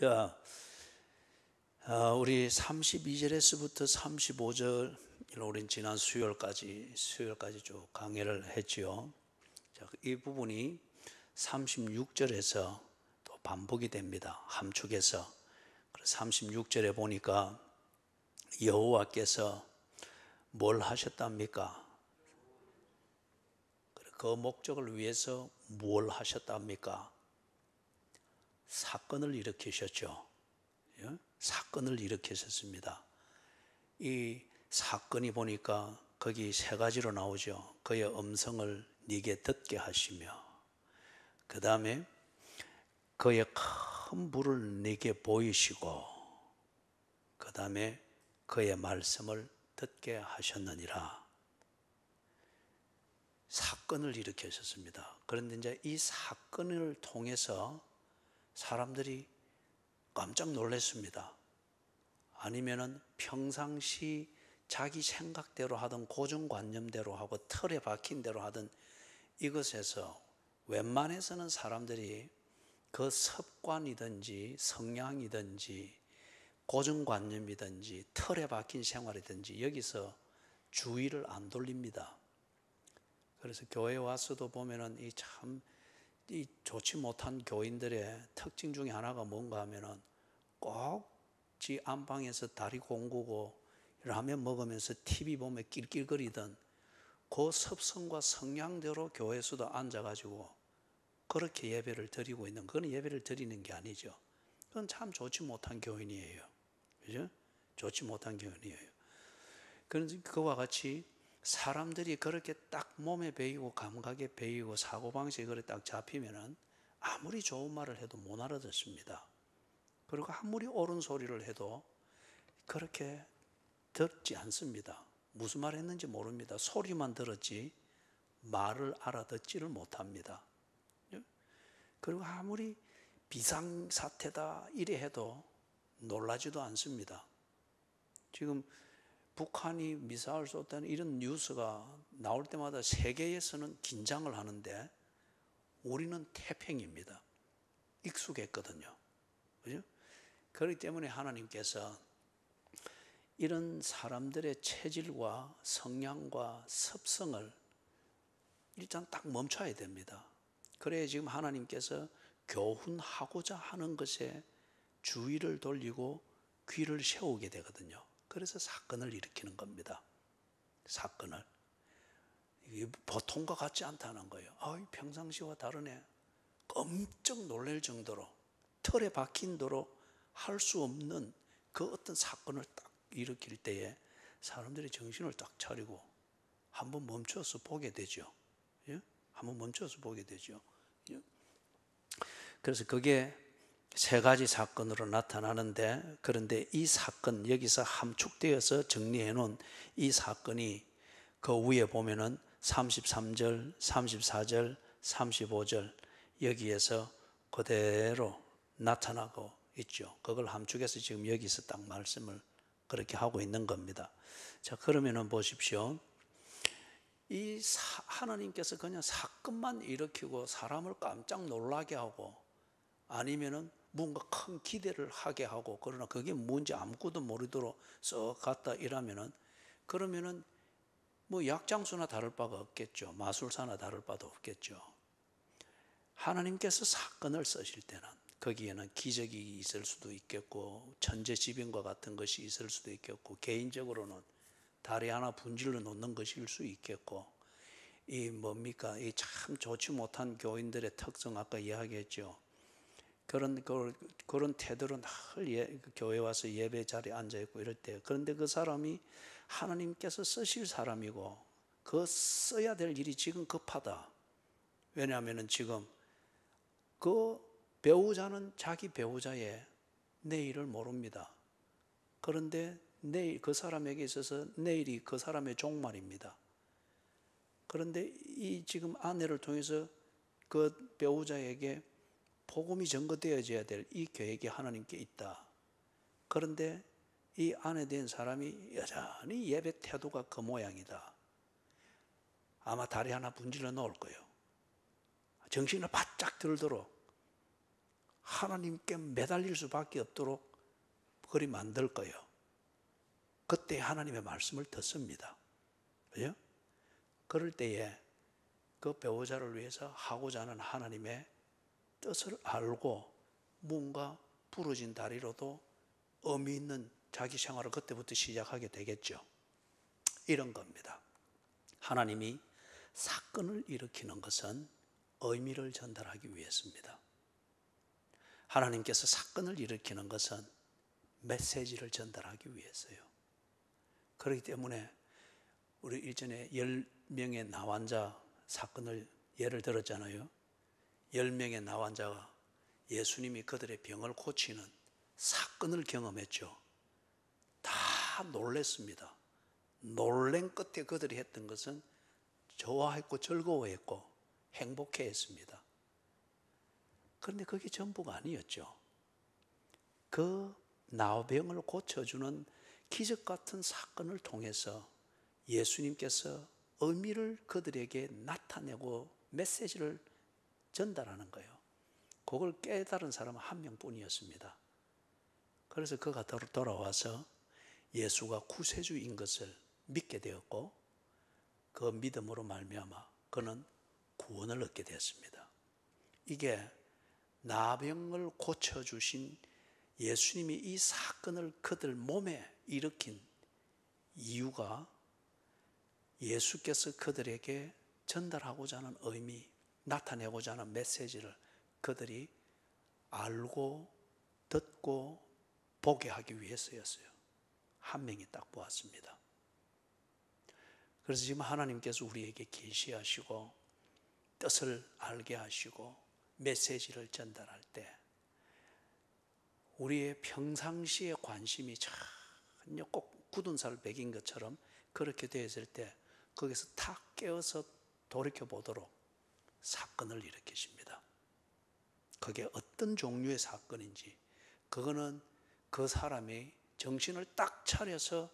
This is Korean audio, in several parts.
자, 우리 32절에서부터 35절, 우린 지난 수요일까지 쭉 강의를 했지요. 자, 이 부분이 36절에서 또 반복이 됩니다. 함축해서. 36절에 보니까 여호와께서 뭘 하셨답니까? 그 목적을 위해서 뭘 하셨답니까? 사건을 일으키셨죠. 사건을 일으키셨습니다. 이 사건이 보니까 거기 세 가지로 나오죠. 그의 음성을 네게 듣게 하시며, 그 다음에 그의 큰 불을 네게 보이시고, 그 다음에 그의 말씀을 듣게 하셨느니라. 사건을 일으키셨습니다. 그런데 이제 이 사건을 통해서 사람들이 깜짝 놀랐습니다. 아니면은 평상시 자기 생각대로 하던 고정관념대로 하고 틀에 박힌 대로 하던 이것에서 웬만해서는 사람들이 그 습관이든지 성향이든지 고정관념이든지 틀에 박힌 생활이든지 여기서 주의를 안 돌립니다. 그래서 교회에 와서도 보면은 이 좋지 못한 교인들의 특징 중에 하나가 뭔가 하면은 꼭 지 안방에서 다리 공구고 라면 먹으면서 TV 보며 낄낄거리던 그 습성과 성향대로 교회에서도 앉아가지고 그렇게 예배를 드리고 있는, 그건 예배를 드리는 게 아니죠. 그건 참 좋지 못한 교인이에요. 그죠? 좋지 못한 교인이에요. 그런데 그와 같이 사람들이 그렇게 딱 몸에 배이고 감각에 배이고 사고방식이 그렇게 딱 잡히면은 아무리 좋은 말을 해도 못 알아듣습니다. 그리고 아무리 옳은 소리를 해도 그렇게 듣지 않습니다. 무슨 말 했는지 모릅니다. 소리만 들었지 말을 알아듣지를 못합니다. 그리고 아무리 비상사태다 이래 해도 놀라지도 않습니다. 지금 북한이 미사일 쏟다는 이런 뉴스가 나올 때마다 세계에서는 긴장을 하는데 우리는 태평입니다. 익숙했거든요. 그죠? 그렇기 때문에 하나님께서 이런 사람들의 체질과 성향과 습성을 일단 딱 멈춰야 됩니다. 그래야 지금 하나님께서 교훈하고자 하는 것에 주의를 돌리고 귀를 세우게 되거든요. 그래서 사건을 일으키는 겁니다. 사건을. 이게 보통과 같지 않다는 거예요. 평상시와 다르네. 깜짝 놀랄 정도로 틀에 박힌 도로 할 수 없는 그 어떤 사건을 딱 일으킬 때에 사람들이 정신을 딱 차리고 한번 멈춰서 보게 되죠. 예? 한번 멈춰서 보게 되죠. 예? 그래서 그게 세 가지 사건으로 나타나는데, 그런데 이 사건, 여기서 함축되어서 정리해 놓은 이 사건이 그 위에 보면은 33절, 34절, 35절 여기에서 그대로 나타나고 있죠. 그걸 함축해서 지금 여기서 딱 말씀을 그렇게 하고 있는 겁니다. 자, 그러면은 보십시오. 하나님께서 그냥 사건만 일으키고 사람을 깜짝 놀라게 하고 아니면은 뭔가 큰 기대를 하게 하고, 그러나 그게 뭔지 아무것도 모르도록 썩 갔다 이러면은, 그러면은 뭐 약장수나 다를 바가 없겠죠. 마술사나 다를 바도 없겠죠. 하나님께서 사건을 쓰실 때는 거기에는 기적이 있을 수도 있겠고 천재지변과 같은 것이 있을 수도 있겠고 개인적으로는 다리 하나 분질러 놓는 것일 수 있겠고, 이 참 좋지 못한 교인들의 특성 아까 이야기했죠. 그런 태도는 늘 교회 와서 예배 자리에 앉아있고 이럴 때, 그런데 그 사람이 하나님께서 쓰실 사람이고 그 써야 될 일이 지금 급하다. 왜냐하면 지금 그 배우자는 자기 배우자의 내일을 모릅니다. 그런데 내일 그 사람에게 있어서 내일이 그 사람의 종말입니다. 그런데 이 지금 아내를 통해서 그 배우자에게 복음이 전거되어져야 될 이 계획이 하나님께 있다. 그런데 이 아내 된 사람이 여전히 예배 태도가 그 모양이다. 아마 다리 하나 분질러 놓을 거예요. 정신을 바짝 들도록 하나님께 매달릴 수밖에 없도록 그리 만들 거예요. 그때 하나님의 말씀을 듣습니다. 그죠? 그럴 때에 그 배우자를 위해서 하고자 하는 하나님의 뜻을 알고 뭔가 부러진 다리로도 의미 있는 자기 생활을 그때부터 시작하게 되겠죠. 이런 겁니다. 하나님이 사건을 일으키는 것은 의미를 전달하기 위해서입니다. 하나님께서 사건을 일으키는 것은 메시지를 전달하기 위해서요. 그렇기 때문에 우리 일전에 10명의 나환자 사건을 예를 들었잖아요. 10명의 나환자가 예수님이 그들의 병을 고치는 사건을 경험했죠. 다 놀랬습니다. 놀란 끝에 그들이 했던 것은 좋아했고 즐거워했고 행복해했습니다. 그런데 그게 전부가 아니었죠. 그 나병을 고쳐주는 기적 같은 사건을 통해서 예수님께서 의미를 그들에게 나타내고 메시지를 전달하는 거예요. 그걸 깨달은 사람은 한 명뿐이었습니다. 그래서 그가 돌아와서 예수가 구세주인 것을 믿게 되었고 그 믿음으로 말미암아 그는 구원을 얻게 되었습니다. 이게 나병을 고쳐주신 예수님이 이 사건을 그들 몸에 일으킨 이유가 예수께서 그들에게 전달하고자 하는 의미, 나타내고자 하는 메시지를 그들이 알고 듣고 보게 하기 위해서였어요. 한 명이 딱 보았습니다. 그래서 지금 하나님께서 우리에게 계시하시고 뜻을 알게 하시고 메시지를 전달할 때 우리의 평상시의 관심이 전혀 꼭 굳은 살 베긴 것처럼 그렇게 되었을 때 거기서 탁 깨어서 돌이켜보도록 사건을 일으키십니다. 그게 어떤 종류의 사건인지 그거는 그 사람이 정신을 딱 차려서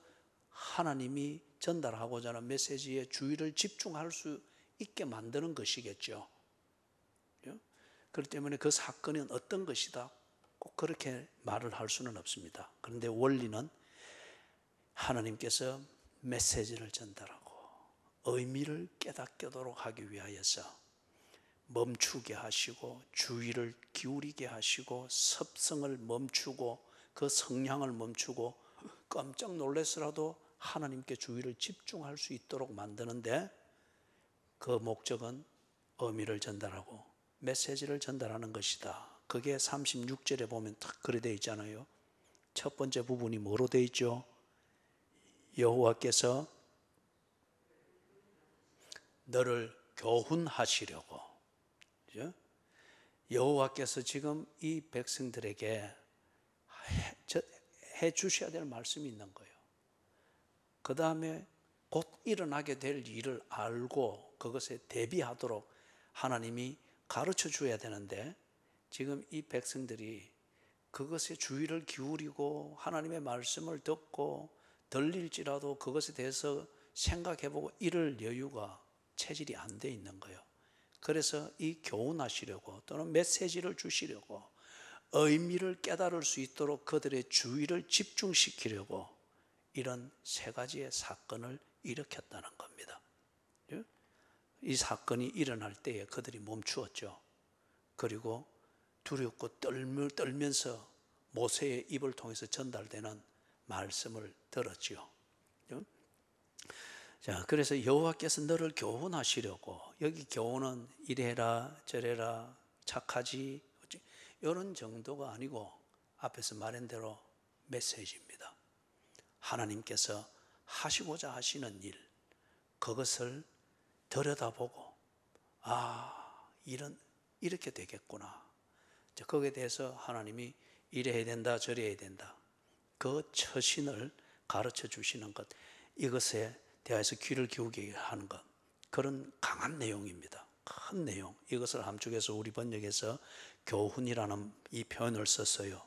하나님이 전달하고자 하는 메시지에 주의를 집중할 수 있게 만드는 것이겠죠. 그렇기 때문에 그 사건은 어떤 것이다 꼭 그렇게 말을 할 수는 없습니다. 그런데 원리는 하나님께서 메시지를 전달하고 의미를 깨닫도록 하기 위하여서 멈추게 하시고 주의를 기울이게 하시고 섭성을 멈추고 그 성량을 멈추고 깜짝 놀라서라도 하나님께 주의를 집중할 수 있도록 만드는데 그 목적은 의미를 전달하고 메시지를 전달하는 것이다. 그게 36절에 보면 딱 그래 되어 있잖아요. 첫 번째 부분이 뭐로 되어 있죠? 여호와께서 너를 교훈하시려고. 그죠? 여호와께서 지금 이 백성들에게 해 주셔야 될 말씀이 있는 거예요. 그 다음에 곧 일어나게 될 일을 알고 그것에 대비하도록 하나님이 가르쳐 줘야 되는데 지금 이 백성들이 그것에 주의를 기울이고 하나님의 말씀을 듣고 들릴지라도 그것에 대해서 생각해보고 이럴 여유가 체질이 안 돼 있는 거예요. 그래서 이 교훈하시려고 또는 메시지를 주시려고 의미를 깨달을 수 있도록 그들의 주의를 집중시키려고 이런 세 가지의 사건을 일으켰다는 겁니다. 이 사건이 일어날 때에 그들이 멈추었죠. 그리고 두렵고 떨면서 모세의 입을 통해서 전달되는 말씀을 들었죠. 자, 그래서 여호와께서 너를 교훈하시려고, 여기 교훈은 이래라 저래라 착하지 이런 정도가 아니고 앞에서 말한 대로 메시지입니다. 하나님께서 하시고자 하시는 일, 그것을 들여다보고 이렇게 되겠구나. 거기에 대해서 하나님이 이래야 된다 저래야 된다. 그 처신을 가르쳐 주시는 것, 이것에 대해서 귀를 기울이게 하는 것, 그런 강한 내용입니다. 큰 내용. 이것을 함축해서 우리 번역에서 교훈이라는 이 표현을 썼어요.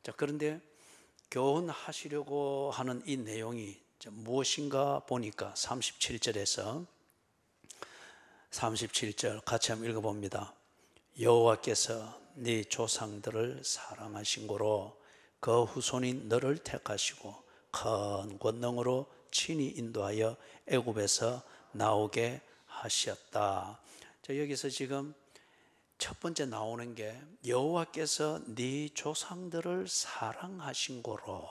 자, 그런데 교훈하시려고 하는 이 내용이 무엇인가 보니까 37절에서 37절 같이 한번 읽어봅니다. 여호와께서 네 조상들을 사랑하신 고로 그 후손인 너를 택하시고 큰 권능으로 친히 인도하여 애굽에서 나오게 하셨다. 자, 여기서 지금 첫 번째 나오는 게 여호와께서 네 조상들을 사랑하신 고로.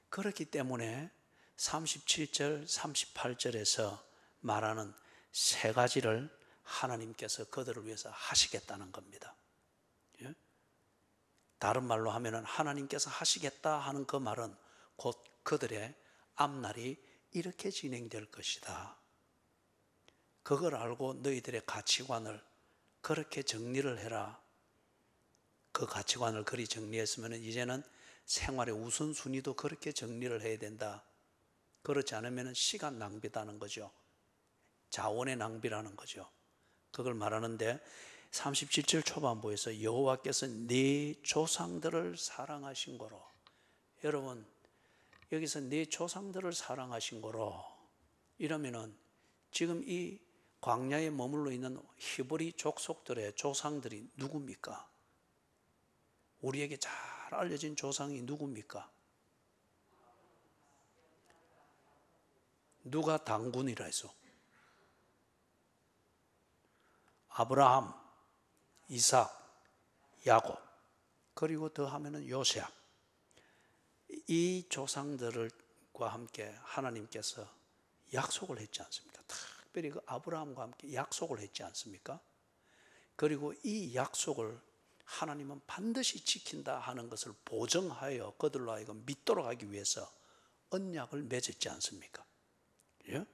그렇기 때문에 37절, 38절에서 말하는 세 가지를 하나님께서 그들을 위해서 하시겠다는 겁니다. 예? 다른 말로 하면 하나님께서 하시겠다 하는 그 말은 곧 그들의 앞날이 이렇게 진행될 것이다. 그걸 알고 너희들의 가치관을 그렇게 정리를 해라. 그 가치관을 그리 정리했으면 이제는 생활의 우선순위도 그렇게 정리를 해야 된다. 그렇지 않으면 시간 낭비다는 거죠. 자원의 낭비라는 거죠. 그걸 말하는데 37절 초반부에서 여호와께서 네 조상들을 사랑하신 거로. 여러분, 여기서 네 조상들을 사랑하신 거로 이러면은 지금 이 광야에 머물러 있는 히브리 족속들의 조상들이 누굽니까? 우리에게 잘 알려진 조상이 누굽니까? 누가 당군이라 해서? 아브라함, 이삭, 야곱, 그리고 더 하면은 요셉. 이 조상들과 함께 하나님께서 약속을 했지 않습니까? 특별히 그 아브라함과 함께 약속을 했지 않습니까? 그리고 이 약속을 하나님은 반드시 지킨다 하는 것을 보증하여 그들로 하여금 믿도록 하기 위해서 언약을 맺었지 않습니까? 예?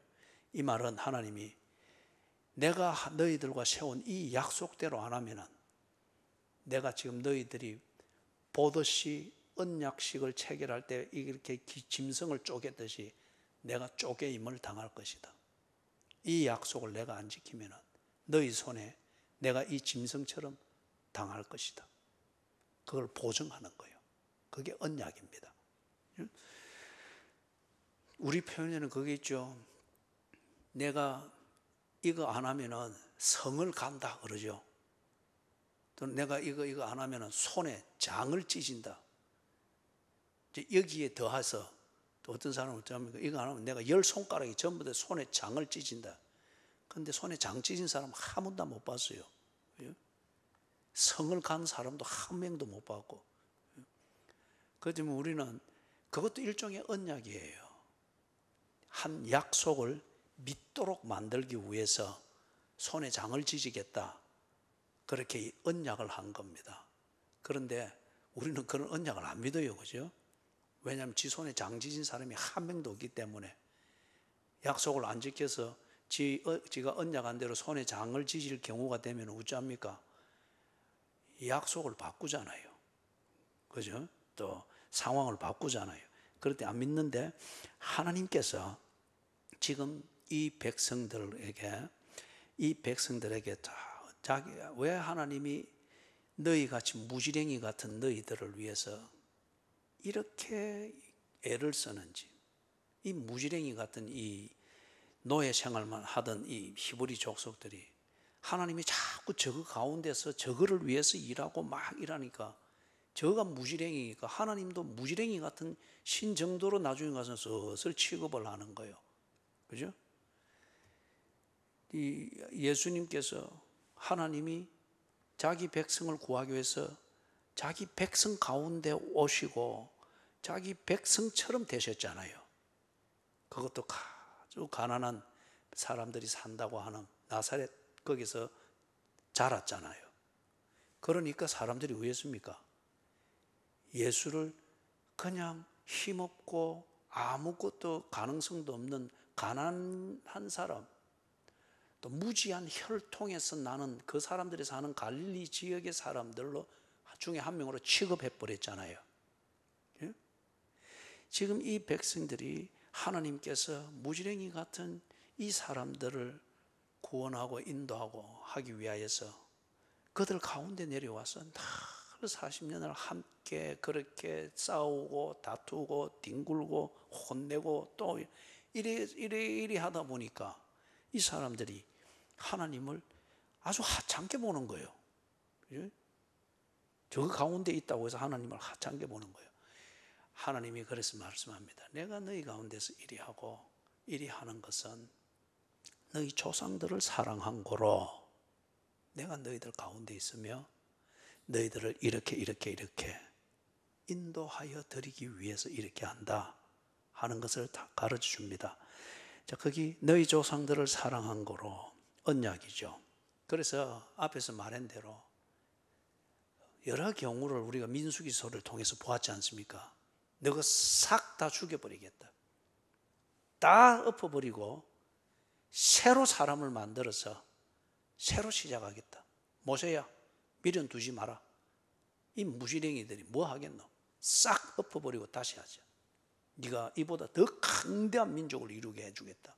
이 말은 하나님이 내가 너희들과 세운 이 약속대로 안 하면은 내가 지금 너희들이 보듯이 언약식을 체결할 때 이렇게 짐승을 쪼개듯이 내가 쪼개임을 당할 것이다. 이 약속을 내가 안 지키면은 너희 손에 내가 이 짐승처럼 당할 것이다. 그걸 보증하는 거예요. 그게 언약입니다. 우리 표현에는 그게 있죠. 내가 이거 안 하면은 성을 간다 그러죠. 또 내가 이거 안 하면은 손에 장을 찢은다. 이제 여기에 더해서 또 어떤 사람은 어쩌면 이거 안 하면 내가 10손가락이 전부 다 손에 장을 찢은다. 그런데 손에 장 찢은 사람 한 번도 못 봤어요. 성을 간 사람도 한 명도 못 봤고. 그렇지만 우리는 그것도 일종의 언약이에요. 한 약속을 믿도록 만들기 위해서 손에 장을 찢겠다. 그렇게 언약을 한 겁니다. 그런데 우리는 그런 언약을 안 믿어요. 그죠? 왜냐하면 지 손에 장 찢은 사람이 한 명도 없기 때문에 약속을 안 지켜서 지가 언약한 대로 손에 장을 찢을 경우가 되면 어찌합니까? 약속을 바꾸잖아요. 그죠? 또 상황을 바꾸잖아요. 그럴 때 안 믿는데 하나님께서 지금 이 백성들에게 왜 하나님이 너희같이 무지랭이 같은 너희들을 위해서 이렇게 애를 쓰는지, 이 무지랭이 같은 이 노예 생활만 하던 이 히브리 족속들이 하나님이 자꾸 저거 가운데서 저거를 위해서 일하고 막 일하니까 저가 무지랭이니까 하나님도 무지랭이 같은 신 정도로 나중에 가서 슬슬 취급을 하는 거예요. 그죠? 이 예수님께서 하나님이 자기 백성을 구하기 위해서 자기 백성 가운데 오시고 자기 백성처럼 되셨잖아요. 그것도 아주 가난한 사람들이 산다고 하는 나사렛 거기서 자랐잖아요. 그러니까 사람들이 왜 했습니까? 예수를 그냥 힘없고 아무것도 가능성도 없는 가난한 사람, 또 무지한 혈통에서 나는 그 사람들이 사는 갈릴리 지역의 사람들로 중에 한 명으로 취급해 버렸잖아요. 예? 지금 이 백성들이 하나님께서 무지랭이 같은 이 사람들을 구원하고 인도하고 하기 위하여서 그들 가운데 내려와서 늘 40년을 함께 그렇게 싸우고 다투고 뒹굴고 혼내고 또 이리 하다 보니까 이 사람들이 하나님을 아주 하찮게 보는 거예요. 저 가운데 있다고 해서 하나님을 하찮게 보는 거예요. 하나님이 그래서 말씀합니다. 내가 너희 가운데서 이리 하고 이리 하는 것은 너희 조상들을 사랑한 거로 내가 너희들 가운데 있으며 너희들을 이렇게 인도하여 드리기 위해서 이렇게 한다 하는 것을 다 가르쳐 줍니다. 자, 거기 너희 조상들을 사랑한 거로 언약이죠. 그래서 앞에서 말한 대로 여러 경우를 우리가 민수기서를 통해서 보았지 않습니까? 너가 싹 다 죽여버리겠다. 다 엎어버리고 새로 사람을 만들어서 새로 시작하겠다. 모세야, 미련 두지 마라. 이 무지랭이들이 뭐 하겠노? 싹 엎어버리고 다시 하자. 네가 이보다 더 강대한 민족을 이루게 해주겠다.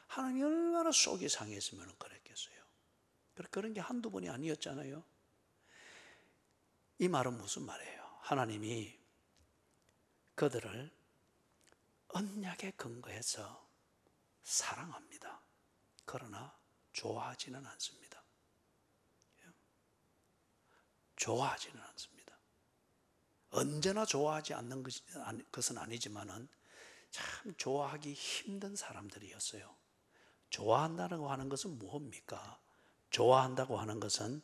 하나님이 얼마나 속이 상했으면 그랬겠어요. 그런 게 한두 번이 아니었잖아요. 이 말은 무슨 말이에요? 하나님이 그들을 언약에 근거해서 사랑합니다. 그러나 좋아하지는 않습니다. 좋아하지는 않습니다. 언제나 좋아하지 않는 것은 아니지만은 참 좋아하기 힘든 사람들이었어요. 좋아한다고 하는 것은 뭡니까? 좋아한다고 하는 것은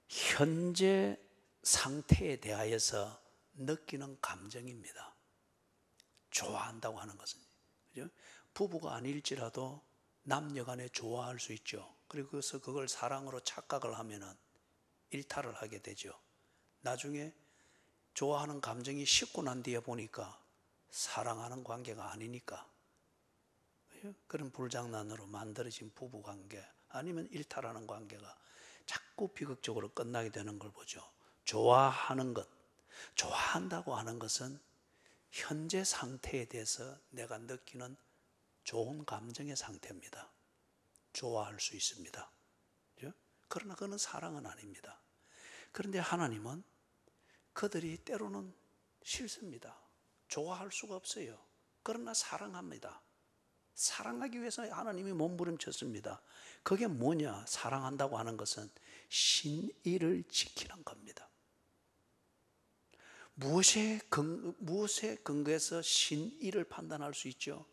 현재 상태에 대하여서 느끼는 감정입니다. 좋아한다고 하는 것은, 그죠? 부부가 아닐지라도 남녀간에 좋아할 수 있죠. 그래서 그걸 사랑으로 착각을 하면은 일탈을 하게 되죠. 나중에 좋아하는 감정이 식고 난 뒤에 보니까 사랑하는 관계가 아니니까, 그런 불장난으로 만들어진 부부 관계 아니면 일탈하는 관계가 자꾸 비극적으로 끝나게 되는 걸 보죠. 좋아하는 것, 좋아한다고 하는 것은 현재 상태에 대해서 내가 느끼는 좋은 감정의 상태입니다. 좋아할 수 있습니다. 그러나 그건 사랑은 아닙니다. 그런데 하나님은 그들이 때로는 싫습니다. 좋아할 수가 없어요. 그러나 사랑합니다. 사랑하기 위해서 하나님이 몸부림쳤습니다. 그게 뭐냐? 사랑한다고 하는 것은 신의를 지키는 겁니다. 무엇에 근거해서 신의를 판단할 수 있죠?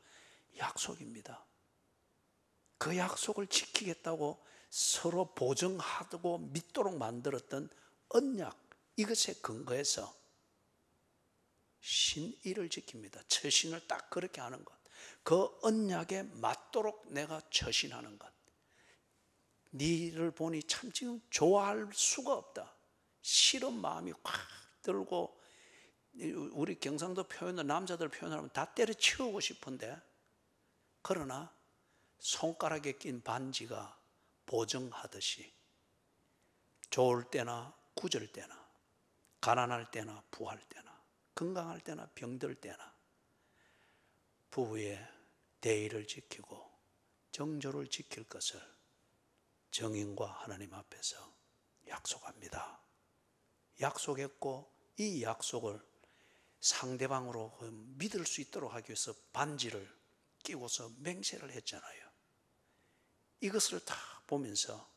약속입니다. 그 약속을 지키겠다고 서로 보증하고 믿도록 만들었던 언약, 이것에 근거해서 신의를 지킵니다. 처신을 딱 그렇게 하는 것. 그 언약에 맞도록 내가 처신하는 것. 니를 보니 참 지금 좋아할 수가 없다. 싫은 마음이 확 들고, 우리 경상도 표현을, 남자들 표현하면 다 때려치우고 싶은데, 그러나 손가락에 낀 반지가 보증하듯이 좋을 때나 구절 때나 가난할 때나 부할 때나 건강할 때나 병들 때나 부부의 대의를 지키고 정조를 지킬 것을 정인과 하나님 앞에서 약속합니다. 약속했고 이 약속을 상대방으로 믿을 수 있도록 하기 위해서 반지를 끼고서 맹세를 했잖아요. 이것을 다 보면서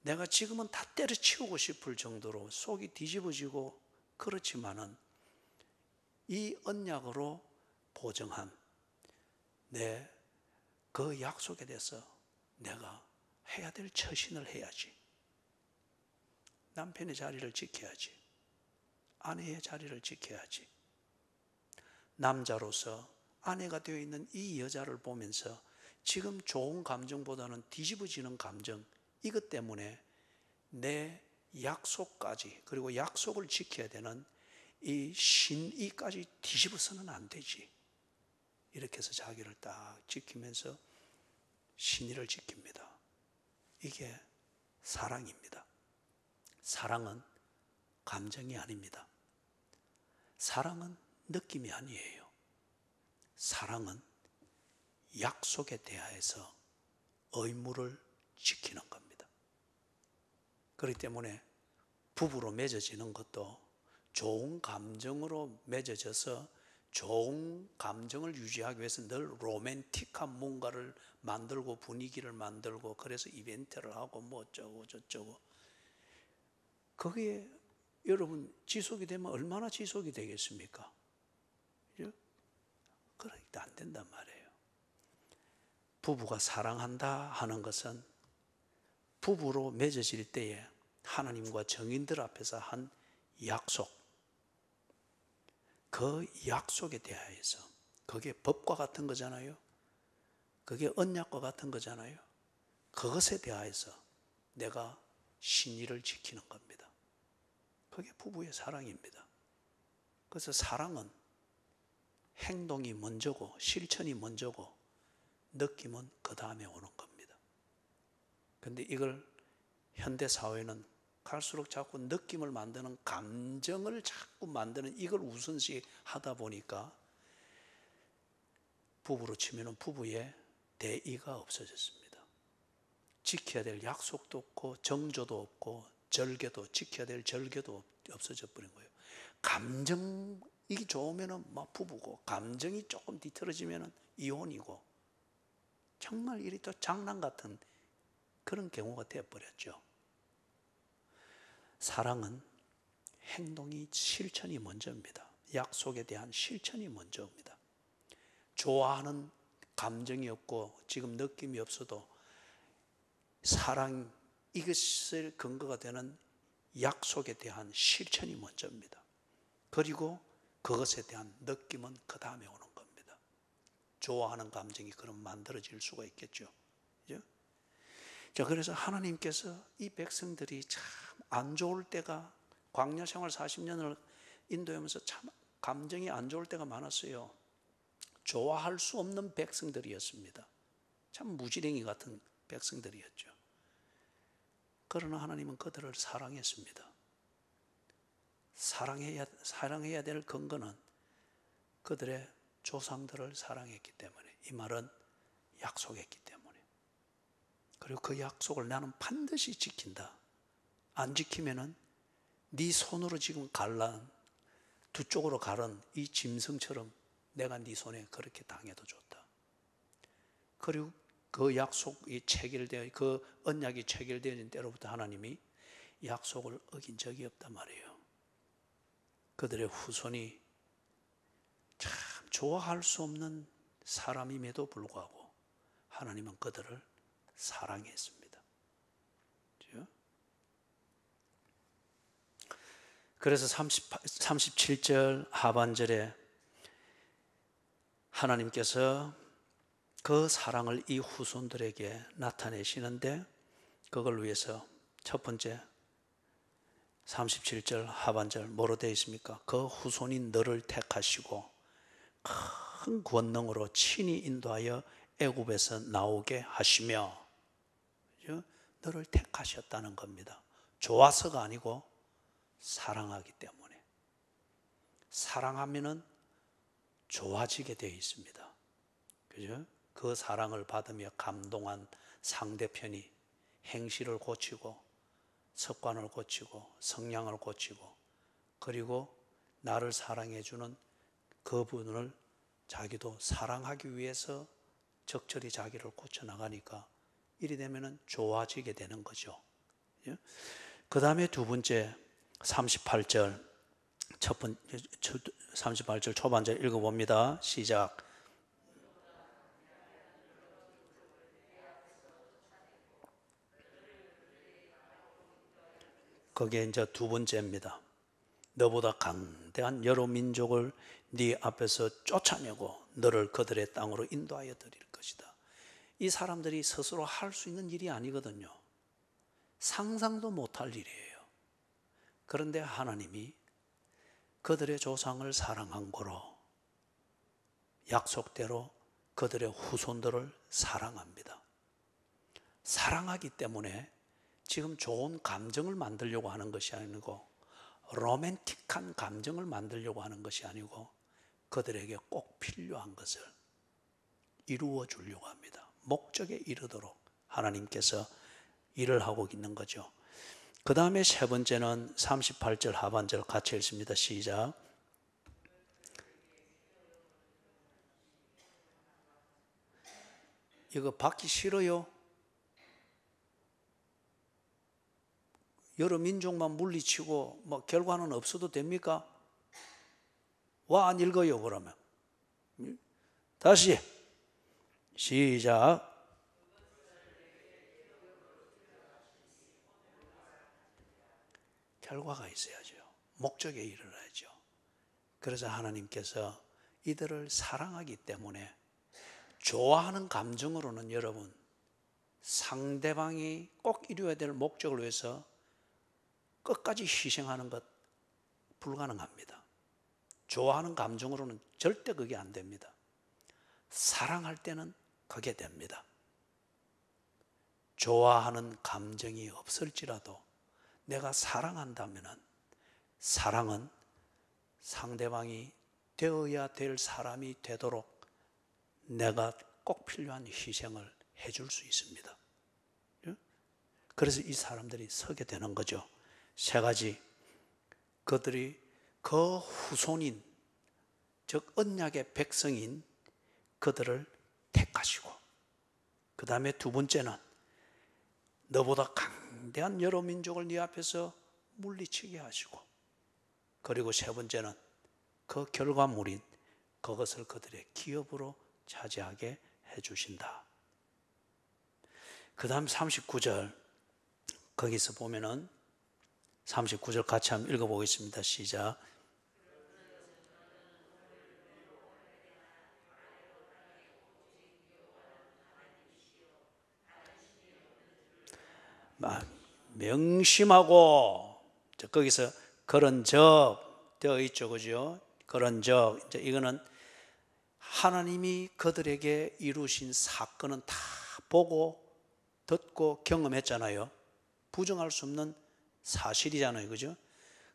내가 지금은 다 때려치우고 싶을 정도로 속이 뒤집어지고, 그렇지만은 이 언약으로 보증한 내 그 약속에 대해서 내가 해야 될 처신을 해야지. 남편의 자리를 지켜야지. 아내의 자리를 지켜야지. 남자로서 아내가 되어 있는 이 여자를 보면서 지금 좋은 감정보다는 뒤집어지는 감정, 이것 때문에 내 약속까지, 그리고 약속을 지켜야 되는 이 신의까지 뒤집어서는 안 되지. 이렇게 해서 자기를 딱 지키면서 신의를 지킵니다. 이게 사랑입니다. 사랑은 감정이 아닙니다. 사랑은 느낌이 아니에요. 사랑은 약속에 대하여서 의무를 지키는 겁니다. 그렇기 때문에 부부로 맺어지는 것도 좋은 감정으로 맺어져서 좋은 감정을 유지하기 위해서 늘 로맨틱한 뭔가를 만들고 분위기를 만들고, 그래서 이벤트를 하고 뭐 어쩌고 저쩌고, 거기에 여러분 지속이 되면 얼마나 지속이 되겠습니까? 그죠? 그러니까 안 된단 말이에요. 부부가 사랑한다 하는 것은 부부로 맺어질 때에 하나님과 정인들 앞에서 한 약속, 그 약속에 대하여서, 그게 법과 같은 거잖아요. 그게 언약과 같은 거잖아요. 그것에 대하여서 내가 신의를 지키는 겁니다. 그게 부부의 사랑입니다. 그래서 사랑은 행동이 먼저고 실천이 먼저고 느낌은 그 다음에 오는 겁니다. 그런데 이걸 현대사회는 갈수록 자꾸 느낌을 만드는, 감정을 자꾸 만드는 이걸 우선시 하다 보니까 부부로 치면 부부의 대의가 없어졌습니다. 지켜야 될 약속도 없고 정조도 없고 절개도, 지켜야 될 절개도 없어져 버린 거예요. 감정이 좋으면 막 부부고, 감정이 조금 뒤틀어지면 이혼이고, 정말 이리 또 장난 같은 그런 경우가 되어버렸죠. 사랑은 행동이, 실천이 먼저입니다. 약속에 대한 실천이 먼저입니다. 좋아하는 감정이 없고 지금 느낌이 없어도 사랑, 이것을 근거가 되는 약속에 대한 실천이 먼저입니다. 그리고 그것에 대한 느낌은 그 다음에 오는 겁니다. 좋아하는 감정이 그럼 만들어질 수가 있겠죠. 그죠? 자, 그래서 하나님께서 이 백성들이 참 안 좋을 때가, 광야 생활 40년을 인도하면서 참 감정이 안 좋을 때가 많았어요. 좋아할 수 없는 백성들이었습니다. 참 무지랭이 같은 백성들이었죠. 그러나 하나님은 그들을 사랑했습니다. 사랑해야 될 근거는 그들의 조상들을 사랑했기 때문에, 이 말은 약속했기 때문에, 그리고 그 약속을 나는 반드시 지킨다. 안 지키면은 네 손으로 지금 갈란, 두 쪽으로 가른 이 짐승처럼 내가 네 손에 그렇게 당해도 좋다. 그리고 그 약속이 체결되어, 그 언약이 체결되어진 때로부터 하나님이 약속을 어긴 적이 없단 말이에요. 그들의 후손이 참 좋아할 수 없는 사람임에도 불구하고 하나님은 그들을 사랑했습니다. 그래서 37절 하반절에 하나님께서 그 사랑을 이 후손들에게 나타내시는데, 그걸 위해서 첫 번째 37절 하반절 뭐로 되어 있습니까? 그 후손이 너를 택하시고 큰 권능으로 친히 인도하여 애굽에서 나오게 하시며, 너를 택하셨다는 겁니다. 좋아서가 아니고 사랑하기 때문에. 사랑하면은 좋아지게 되어 있습니다. 그죠? 그 사랑을 받으며 감동한 상대편이 행실을 고치고 습관을 고치고 성향을 고치고, 그리고 나를 사랑해 주는 그분을 자기도 사랑하기 위해서 적절히 자기를 고쳐 나가니까 이리 되면은 좋아지게 되는 거죠. 그 다음에 두 번째 38절, 38절 초반절 읽어봅니다. 시작. 그게 이제 두 번째입니다. 너보다 강대한 여러 민족을 네 앞에서 쫓아내고 너를 그들의 땅으로 인도하여 드릴 것이다. 이 사람들이 스스로 할 수 있는 일이 아니거든요. 상상도 못할 일이에요. 그런데 하나님이 그들의 조상을 사랑한 거로 약속대로 그들의 후손들을 사랑합니다. 사랑하기 때문에 지금 좋은 감정을 만들려고 하는 것이 아니고, 로맨틱한 감정을 만들려고 하는 것이 아니고, 그들에게 꼭 필요한 것을 이루어 주려고 합니다. 목적에 이르도록 하나님께서 일을 하고 있는 거죠. 그 다음에 세 번째는 38절 하반절 같이 읽습니다. 시작. 이거 받기 싫어요? 여러 민족만 물리치고 뭐 결과는 없어도 됩니까? 와, 안 읽어요 그러면. 다시 시작. 결과가 있어야죠. 목적에 이르러야죠. 그래서 하나님께서 이들을 사랑하기 때문에 좋아하는 감정으로는 여러분 상대방이 꼭 이루어야 될 목적을 위해서 끝까지 희생하는 것 불가능합니다. 좋아하는 감정으로는 절대 그게 안 됩니다. 사랑할 때는 그게 됩니다. 좋아하는 감정이 없을지라도 내가 사랑한다면 사랑은 상대방이 되어야 될 사람이 되도록 내가 꼭 필요한 희생을 해줄 수 있습니다. 그래서 이 사람들이 서게 되는 거죠. 세 가지. 그들이 그 후손인, 즉 언약의 백성인 그들을 택하시고, 그 다음에 두 번째는 너보다 강대한 여러 민족을 네 앞에서 물리치게 하시고, 그리고 세 번째는 그 결과물인 그것을 그들의 기업으로 차지하게 해주신다. 그 다음 39절 거기서 보면은 39절 같이 한번 읽어보겠습니다. 시작. 명심하고, 거기서 그런 적 되어 있죠, 그죠? 그런 적, 이제 이거는 하나님이 그들에게 이루신 사건은 다 보고 듣고 경험했잖아요. 부정할 수 없는 사실이잖아요, 그죠?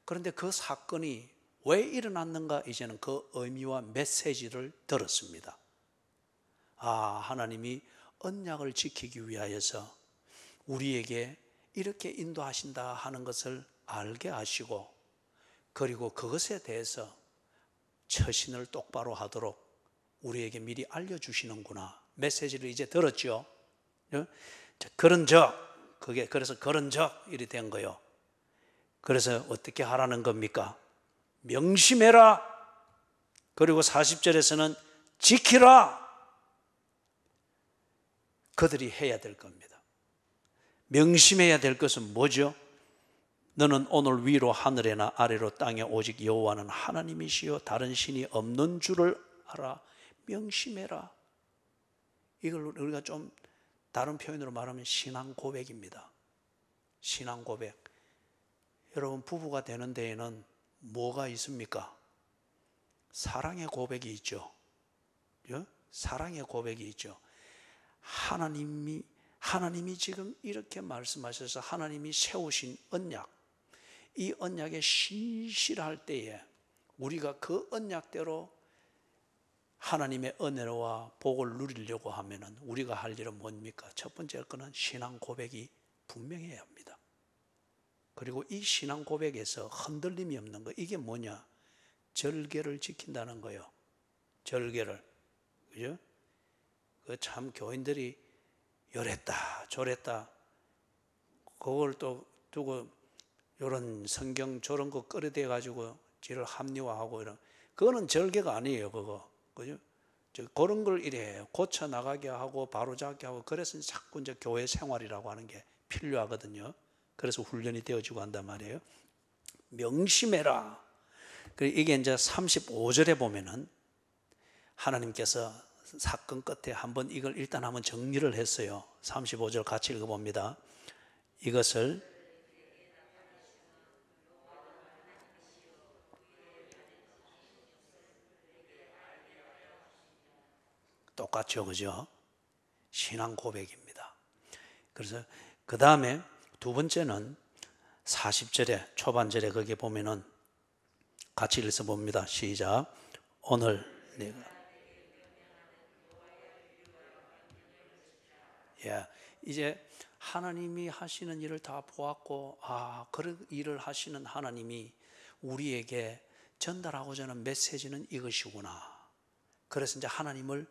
그런데 그 사건이 왜 일어났는가, 이제는 그 의미와 메시지를 들었습니다. 하나님이 언약을 지키기 위하여서 우리에게 이렇게 인도하신다 하는 것을 알게 하시고, 그리고 그것에 대해서 처신을 똑바로 하도록 우리에게 미리 알려주시는구나. 메시지를 이제 들었죠. 그런 적, 그래서 그런 적 이리 된 거예요. 그래서 어떻게 하라는 겁니까? 명심해라. 그리고 40절에서는 지키라. 그들이 해야 될 겁니다. 명심해야 될 것은 뭐죠? 너는 오늘 위로 하늘에나 아래로 땅에 오직 여호와는 하나님이시요 다른 신이 없는 줄을 알아. 명심해라. 이걸 우리가 좀 다른 표현으로 말하면 신앙 고백입니다. 신앙 고백. 여러분, 부부가 되는 데에는 뭐가 있습니까? 사랑의 고백이 있죠. 사랑의 고백이 있죠. 하나님이 지금 이렇게 말씀하셔서 하나님이 세우신 언약, 이 언약에 신실할 때에 우리가 그 언약대로 하나님의 은혜와 복을 누리려고 하면은 우리가 할 일은 뭡니까? 첫 번째 거는 신앙 고백이 분명해야 합니다. 그리고 이 신앙 고백에서 흔들림이 없는 거, 이게 뭐냐? 절개를 지킨다는 거예요. 절개를. 그죠? 참 교인들이 요랬다 저랬다 그걸 또 두고 이런 성경 저런 거 끌어대 가지고 지를 합리화하고 이런, 그거는 절개가 아니에요. 그죠? 그런 걸 이래 고쳐 나가게 하고 바로 잡게 하고, 그래서 자꾸 이제 교회 생활이라고 하는 게 필요하거든요. 그래서 훈련이 되어지고 한단 말이에요. 명심해라. 이게 이제 35절에 보면은 하나님께서 사건 끝에 한번 이걸 일단 한번 정리를 했어요. 35절 같이 읽어봅니다. 이것을 똑같죠, 그죠? 신앙 고백입니다. 그래서 그 다음에 두 번째는 40절에 초반절에 거기 보면은 같이 읽어 봅니다. 시작. 오늘 내가 이제 하나님이 하시는 일을 다 보았고, 그런 일을 하시는 하나님이 우리에게 전달하고자 하는 메시지는 이것이구나. 그래서 이제 하나님을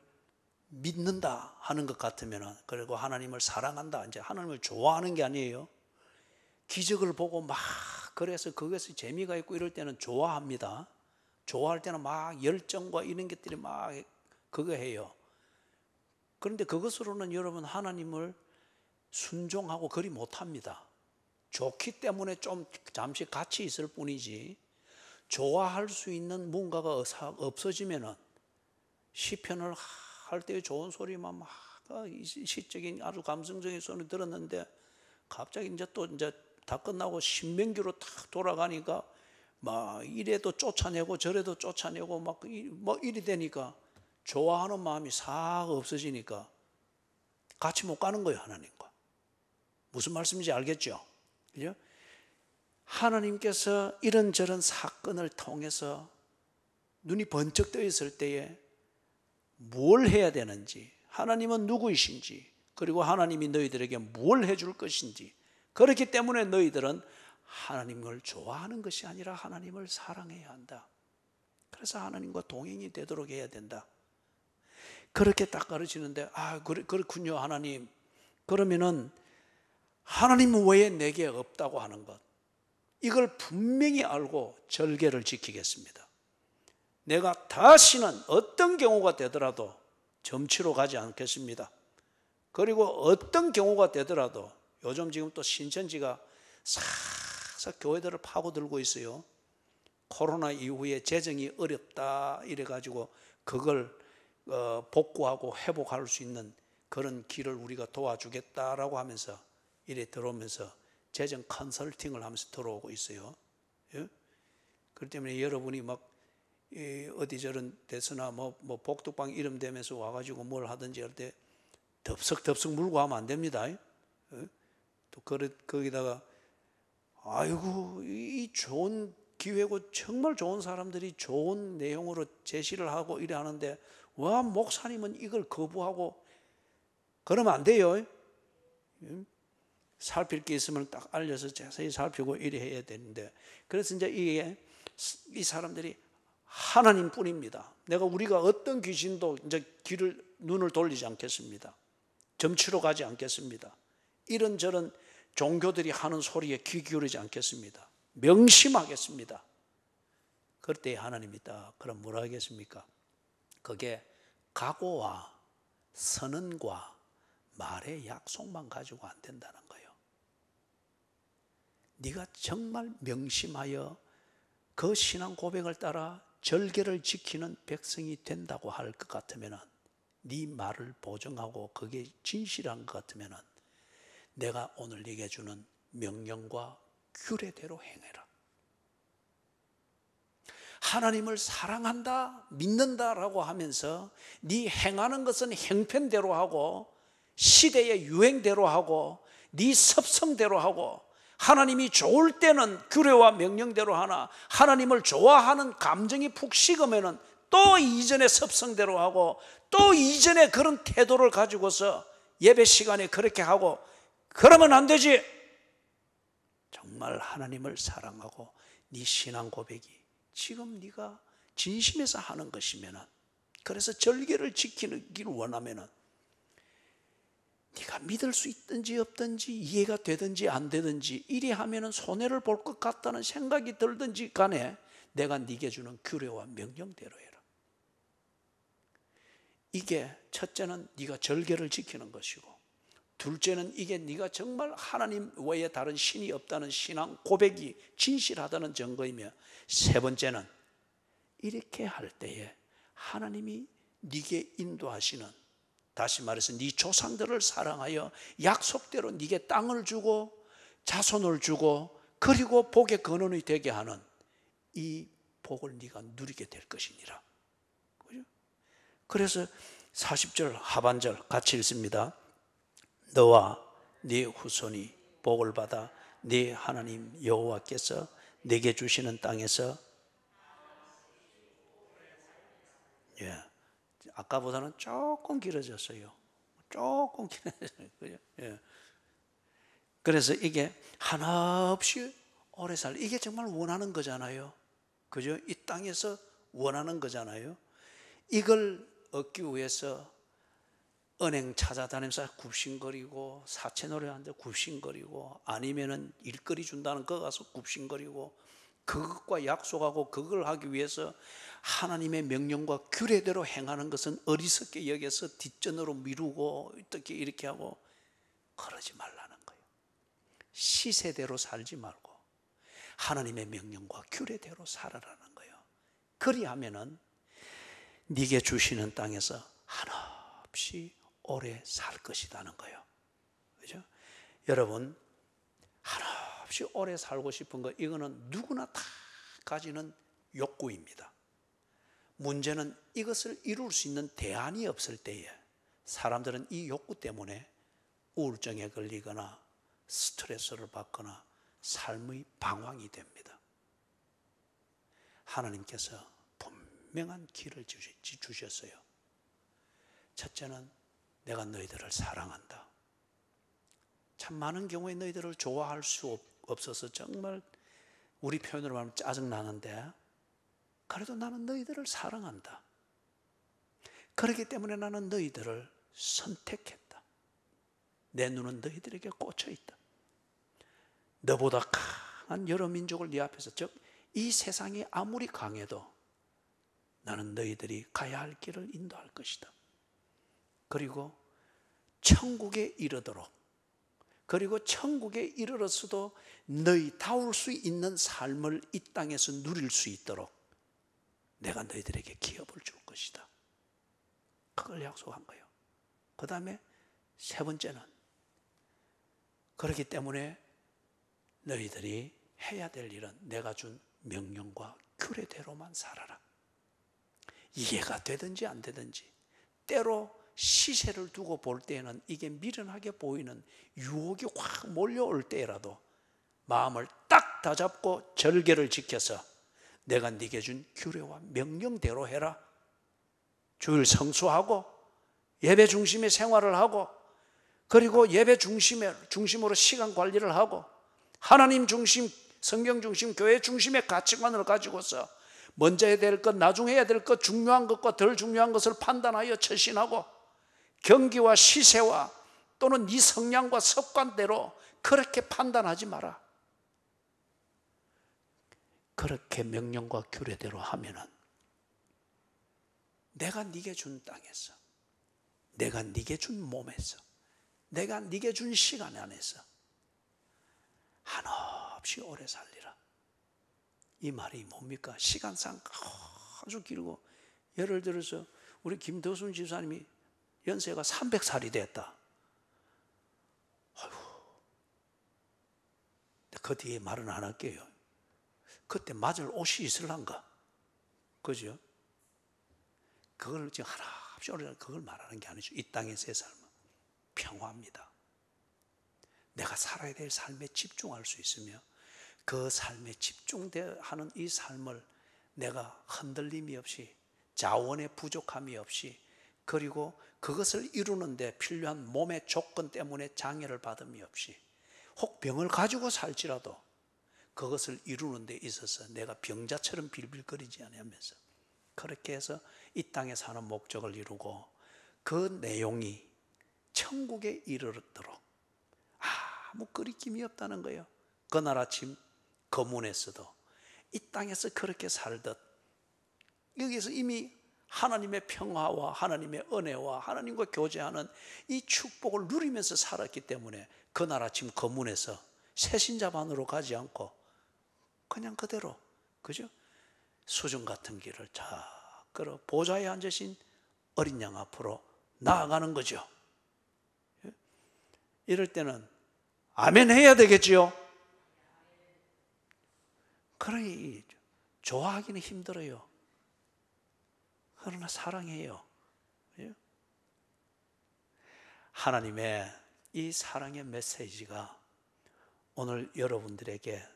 믿는다 하는 것 같으면, 그리고 하나님을 사랑한다, 이제 하나님을 좋아하는 게 아니에요. 기적을 보고 막 그래서 그것이 재미가 있고 이럴 때는 좋아합니다. 좋아할 때는 막 열정과 이런 것들이 막 그거 해요. 그런데 그것으로는 여러분 하나님을 순종하고 그리 못합니다. 좋기 때문에 좀 잠시 같이 있을 뿐이지 좋아할 수 있는 뭔가가 없어지면은 시편을 할 때 좋은 소리만 막 시적인 아주 감성적인 소리 들었는데 갑자기 이제 또 이제 다 끝나고 신명기로 탁 돌아가니까 막 이래도 쫓아내고 저래도 쫓아내고 막 이리 되니까 좋아하는 마음이 싹 없어지니까 같이 못 가는 거예요, 하나님과. 무슨 말씀인지 알겠죠? 그죠? 하나님께서 이런저런 사건을 통해서 눈이 번쩍 떠 있을 때에 뭘 해야 되는지, 하나님은 누구이신지, 그리고 하나님이 너희들에게 뭘 해줄 것인지, 그렇기 때문에 너희들은 하나님을 좋아하는 것이 아니라 하나님을 사랑해야 한다. 그래서 하나님과 동행이 되도록 해야 된다. 그렇게 딱 가르치는데, 그렇군요, 하나님. 그러면은 하나님 외에 내게 없다고 하는 것, 이걸 분명히 알고 절개를 지키겠습니다. 내가 다시는 어떤 경우가 되더라도 점치러 가지 않겠습니다. 그리고 어떤 경우가 되더라도 요즘 지금 또 신천지가 싹싹 교회들을 파고들고 있어요. 코로나 이후에 재정이 어렵다 이래가지고 그걸 복구하고 회복할 수 있는 그런 길을 우리가 도와주겠다라고 하면서 이래 들어오면서 재정 컨설팅을 하면서 들어오고 있어요. 예? 그렇기 때문에 여러분이 막 어디 저런 데서나 뭐 복덕방 이름 대면서 와가지고 뭘 하든지 할 때 덥석덥석 물고 하면 안 됩니다. 예? 또 거기다가 아이고 이 좋은 기회고 정말 좋은 사람들이 좋은 내용으로 제시를 하고 이래 하는데 와 목사님은 이걸 거부하고 그러면 안 돼요. 예? 살필 게 있으면 딱 알려서 자세히 살피고 이래 해야 되는데, 그래서 이제 이 사람들이 하나님뿐입니다. 우리가 어떤 귀신도 이제 눈을 돌리지 않겠습니다. 점치러 가지 않겠습니다. 이런저런 종교들이 하는 소리에 귀 기울이지 않겠습니다. 명심하겠습니다. 그럴 때 하나님이 딱 그럼 뭐라 하겠습니까? 그게 각오와 선언과 말의 약속만 가지고 안 된다는 거예요. 네가 정말 명심하여 그 신앙 고백을 따라 절개를 지키는 백성이 된다고 할 것 같으면, 네 말을 보증하고 그게 진실한 것 같으면 내가 오늘 네게 주는 명령과 규례대로 행해라. 하나님을 사랑한다, 믿는다라고 하면서 네 행하는 것은 형편대로 하고 시대의 유행대로 하고 네 습성대로 하고, 하나님이 좋을 때는 규례와 명령대로 하나 하나님을 좋아하는 감정이 푹 식으면 또 이전의 습성대로 하고 또 이전의 그런 태도를 가지고서 예배 시간에 그렇게 하고 그러면 안 되지. 정말 하나님을 사랑하고 네 신앙 고백이 지금 네가 진심에서 하는 것이면, 그래서 절개를 지키길 원하면 네가 믿을 수 있든지 없든지 이해가 되든지 안 되든지 이리 하면 손해를 볼 것 같다는 생각이 들든지 간에 내가 네게 주는 규례와 명령대로 해라. 이게 첫째는 네가 절개를 지키는 것이고, 둘째는 이게 네가 정말 하나님 외에 다른 신이 없다는 신앙 고백이 진실하다는 증거이며, 세 번째는 이렇게 할 때에 하나님이 네게 인도하시는, 다시 말해서 네 조상들을 사랑하여 약속대로 네게 땅을 주고 자손을 주고 그리고 복의 근원이 되게 하는 이 복을 네가 누리게 될 것이니라. 그래서 40절 하반절 같이 읽습니다. 너와 네 후손이 복을 받아 네 하나님 여호와께서 네게 주시는 땅에서, 아까보다는 조금 길어졌어요. 조금 길어졌어요. 그래서 이게 하나 없이 오래 이게 정말 원하는 거잖아요. 그죠? 이 땅에서 원하는 거잖아요. 이걸 얻기 위해서 은행 찾아다니면서 굽신거리고 사채놀이 하는데 굽신거리고 아니면은 일거리 준다는 거 가서 굽신거리고 그것과 약속하고 그걸 하기 위해서 하나님의 명령과 규례대로 행하는 것은 어리석게 여겨서 뒷전으로 미루고 어떻게 이렇게 하고 그러지 말라는 거예요. 시세대로 살지 말고 하나님의 명령과 규례대로 살아라는 거예요. 그리하면은 네게 주시는 땅에서 한없이 오래 살 것이라는 거예요. 그죠? 여러분, 한없이 오래 살고 싶은 거, 이거는 누구나 다 가지는 욕구입니다. 문제는 이것을 이룰 수 있는 대안이 없을 때에 사람들은 이 욕구 때문에 우울증에 걸리거나 스트레스를 받거나 삶의 방황이 됩니다. 하나님께서 분명한 길을 주셨어요. 첫째는 내가 너희들을 사랑한다. 참 많은 경우에 너희들을 좋아할 수 없어서 정말 우리 표현으로 말하면 짜증나는데 그래도 나는 너희들을 사랑한다. 그렇기 때문에 나는 너희들을 선택했다. 내 눈은 너희들에게 꽂혀 있다. 너보다 강한 여러 민족을 네 앞에서, 즉 이 세상이 아무리 강해도 나는 너희들이 가야 할 길을 인도할 것이다. 그리고 천국에 이르도록, 그리고 천국에 이르러서도 너희다울 수 있는 삶을 이 땅에서 누릴 수 있도록 내가 너희들에게 기업을 줄 것이다. 그걸 약속한 거예요. 그 다음에 세 번째는, 그렇기 때문에 너희들이 해야 될 일은 내가 준 명령과 규례대로만 살아라. 이해가 되든지 안 되든지, 때로 시세를 두고 볼 때에는 이게 미련하게 보이는 유혹이 확 몰려올 때라도 마음을 딱 다잡고 절개를 지켜서 내가 네게 준 규례와 명령대로 해라. 주일 성수하고 예배 중심의 생활을 하고, 그리고 예배 중심으로 시간 관리를 하고, 하나님 중심, 성경 중심, 교회 중심의 가치관을 가지고서 먼저 해야 될 것, 나중에 해야 될 것, 중요한 것과 덜 중요한 것을 판단하여 처신하고, 경기와 시세와 또는 네 성향과 습관대로 그렇게 판단하지 마라. 그렇게 명령과 규례대로 하면은 내가 네게 준 땅에서, 내가 네게 준 몸에서, 내가 네게 준 시간 안에서 한없이 오래 살리라. 이 말이 뭡니까? 시간상 아주 길고, 예를 들어서 우리 김도순 집사님이 연세가 300살이 됐다. 그 뒤에 말은 안 할게요. 그때 맞을 옷이 있을란가? 그죠? 그걸 지금 한없이 오래, 그걸 말하는 게 아니죠. 이 땅에서의 삶은 평화입니다. 내가 살아야 될 삶에 집중할 수 있으며, 그 삶에 집중하는 이 삶을 내가 흔들림이 없이, 자원의 부족함이 없이, 그리고 그것을 이루는데 필요한 몸의 조건 때문에 장애를 받음이 없이, 혹 병을 가지고 살지라도 그것을 이루는 데 있어서 내가 병자처럼 빌빌거리지 않으면서 그렇게 해서 이 땅에 사는 목적을 이루고, 그 내용이 천국에 이르도록 아무 거리낌이 없다는 거예요. 그날 아침 거문에서도 이 땅에서 그렇게 살듯 여기서 이미 하나님의 평화와 하나님의 은혜와 하나님과 교제하는 이 축복을 누리면서 살았기 때문에 그날 아침 거문에서 새신자반으로 가지 않고 그냥 그대로, 그죠? 수중 같은 길을 쫙 걸어 보좌에 앉으신 어린 양 앞으로 나아가는 거죠. 이럴 때는 아멘 해야 되겠지요. 그러니 좋아하기는 힘들어요. 그러나 사랑해요. 하나님의 이 사랑의 메시지가 오늘 여러분들에게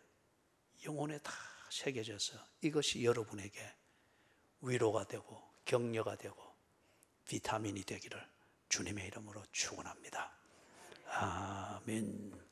영혼에 다 새겨져서 이것이 여러분에게 위로가 되고 격려가 되고 비타민이 되기를 주님의 이름으로 축원합니다. 아멘.